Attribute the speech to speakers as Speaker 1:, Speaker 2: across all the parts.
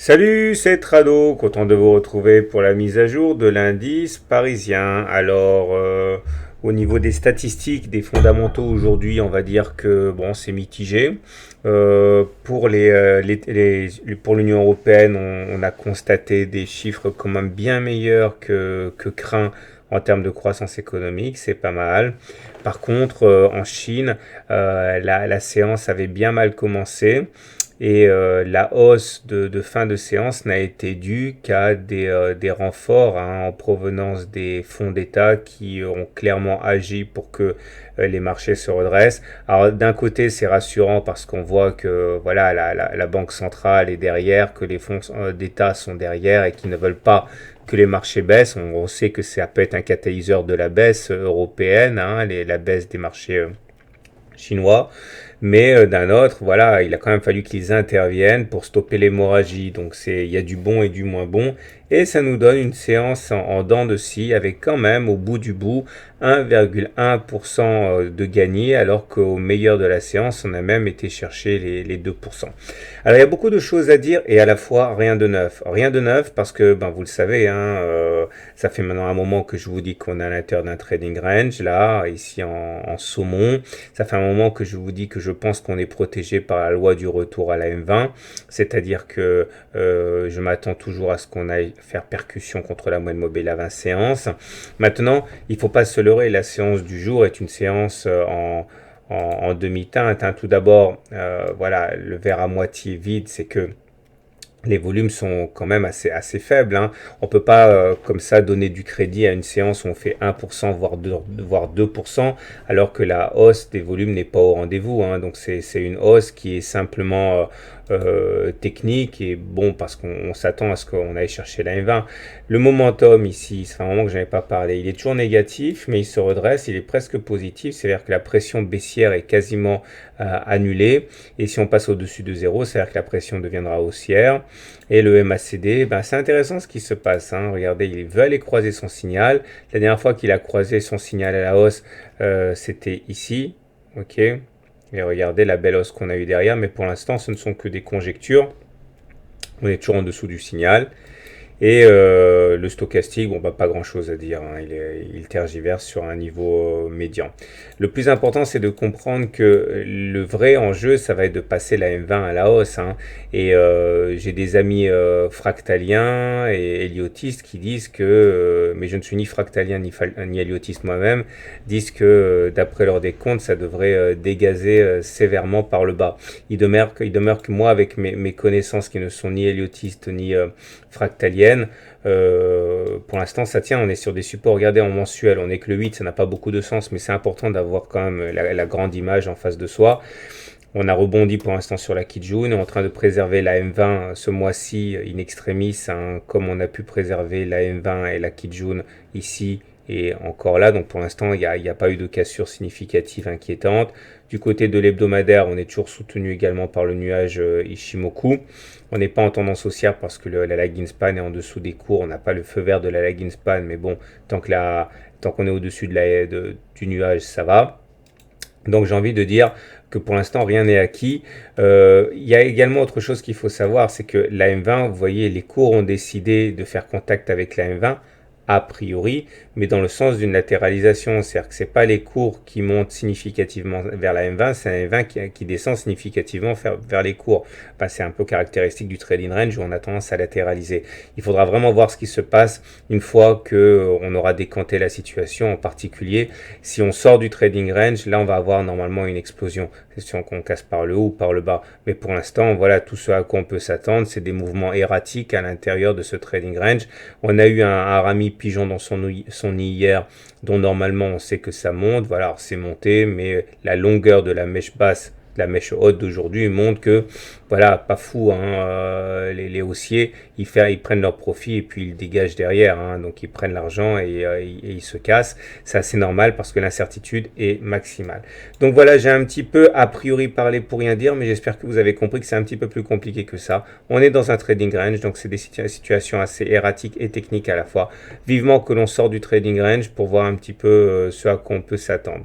Speaker 1: Salut, c'est Trado, content de vous retrouver pour la mise à jour de l'indice parisien. Au niveau des statistiques, des fondamentaux aujourd'hui, on va dire que bon, c'est mitigé. Pour l'Union européenne, on a constaté des chiffres quand même bien meilleurs que craint en termes de croissance économique, c'est pas mal. Par contre, en Chine, la séance avait bien mal commencé. La hausse de fin de séance n'a été due qu'à des renforts en provenance des fonds d'État qui ont clairement agi pour que les marchés se redressent. Alors d'un côté c'est rassurant parce qu'on voit que voilà la Banque centrale est derrière, que les fonds d'État sont derrière et qu'ils ne veulent pas que les marchés baissent. On sait que ça peut être un catalyseur de la baisse européenne, la baisse des marchés chinois. Mais d'un autre, voilà, il a quand même fallu qu'ils interviennent pour stopper l'hémorragie. Donc il y a du bon et du moins bon. Et ça nous donne une séance en dents de scie avec quand même au bout du bout 1,1% de gagné, alors qu'au meilleur de la séance, on a même été chercher les 2%. Alors il y a beaucoup de choses à dire et à la fois rien de neuf. Rien de neuf parce que, ben, vous le savez, ça fait maintenant un moment que je vous dis qu'on est à l'intérieur d'un trading range, là, ici en saumon. Ça fait un moment que je vous dis que je pense qu'on est protégé par la loi du retour à la M20, c'est-à-dire que je m'attends toujours à ce qu'on aille faire percussion contre la moyenne mobile à 20 séances. Maintenant, il ne faut pas se leurrer, la séance du jour est une séance en demi-teinte. Tout d'abord, voilà, le verre à moitié vide, c'est que les volumes sont quand même assez faibles. On ne peut pas comme ça donner du crédit à une séance où on fait 1%, voire 2%, alors que la hausse des volumes n'est pas au rendez-vous. Donc c'est une hausse qui est simplement technique et bon parce qu'on s'attend à ce qu'on aille chercher la M20. Le momentum ici, c'est un moment que je n'avais pas parlé, il est toujours négatif mais il se redresse, il est presque positif, c'est-à-dire que la pression baissière est quasiment annulée et si on passe au-dessus de zéro, c'est-à-dire que la pression deviendra haussière. Et le MACD, ben, c'est intéressant ce qui se passe. Regardez, il veut aller croiser son signal. La dernière fois qu'il a croisé son signal à la hausse, c'était ici. Ok. Et regardez la belle hausse qu'on a eu derrière. Mais pour l'instant, ce ne sont que des conjectures. On est toujours en dessous du signal. Et le stochastique, bon, bah, pas grand chose à dire, il tergiverse sur un niveau médian. Le plus important, c'est de comprendre que le vrai enjeu, ça va être de passer la M20 à la hausse. Et j'ai des amis fractaliens et héliotistes qui disent que, mais je ne suis ni fractalien ni héliotiste moi-même, disent que d'après leur décompte, ça devrait dégazer sévèrement par le bas. Il demeure que moi, avec mes connaissances qui ne sont ni héliotistes ni fractaliennes, pour l'instant ça tient, on est sur des supports, regardez en mensuel, on est que le 8, ça n'a pas beaucoup de sens, mais c'est important d'avoir quand même la grande image en face de soi. On a rebondi pour l'instant sur la Kijun, on est en train de préserver la M20 ce mois-ci in extremis, comme on a pu préserver la M20 et la Kijun ici et encore là. Donc pour l'instant, il n'y a pas eu de cassure significative inquiétante. Du côté de l'hebdomadaire, on est toujours soutenu également par le nuage Ishimoku. On n'est pas en tendance haussière parce que la lagging span est en dessous des cours. On n'a pas le feu vert de la lagging span, mais bon, tant qu'on est au-dessus du nuage, ça va. Donc j'ai envie de dire que pour l'instant rien n'est acquis. Il y a également autre chose qu'il faut savoir, c'est que la M20, vous voyez, les cours ont décidé de faire contact avec la M20 a priori, mais dans le sens d'une latéralisation, c'est-à-dire que ce n'est pas les cours qui montent significativement vers la M20, c'est la M20 qui descend significativement vers les cours. Enfin, c'est un peu caractéristique du trading range où on a tendance à latéraliser. Il faudra vraiment voir ce qui se passe une fois qu'on aura décanté la situation, en particulier si on sort du trading range, là on va avoir normalement une explosion. C'est sûr qu'on casse par le haut ou par le bas, mais pour l'instant, voilà, tout ce à quoi on peut s'attendre, c'est des mouvements erratiques à l'intérieur de ce trading range. On a eu un Harami pigeon dans son nid hier, dont normalement on sait que ça monte. Voilà, alors c'est monté, mais la longueur de la mèche basse, la mèche haute d'aujourd'hui montre que, voilà, pas fou, les haussiers, ils prennent leur profit et puis ils dégagent derrière, donc ils prennent l'argent et ils se cassent. C'est assez normal parce que l'incertitude est maximale. Donc voilà, j'ai un petit peu a priori parlé pour rien dire, mais j'espère que vous avez compris que c'est un petit peu plus compliqué que ça. On est dans un trading range, donc c'est des situations assez erratiques et techniques à la fois. Vivement que l'on sort du trading range pour voir un petit peu ce à quoi on peut s'attendre.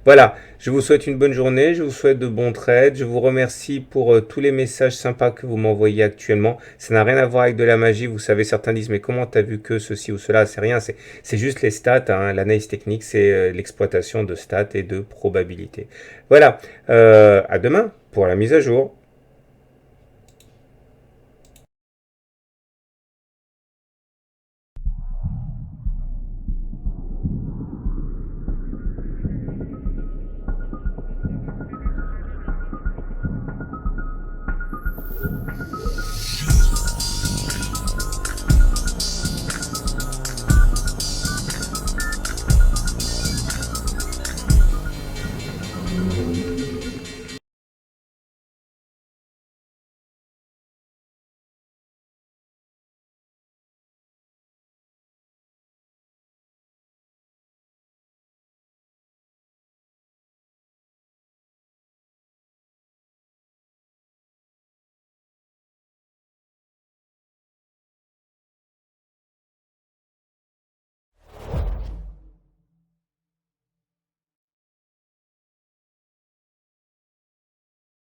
Speaker 1: Voilà, je vous souhaite une bonne journée, je vous souhaite de bons trades, je vous remercie pour tous les messages sympas que vous m'envoyez actuellement. Ça n'a rien à voir avec de la magie. Vous savez, certains disent, mais comment t'as vu que ceci ou cela? C'est rien, c'est juste les stats, hein. L'analyse technique, c'est l'exploitation de stats et de probabilités. Voilà, à demain pour la mise à jour.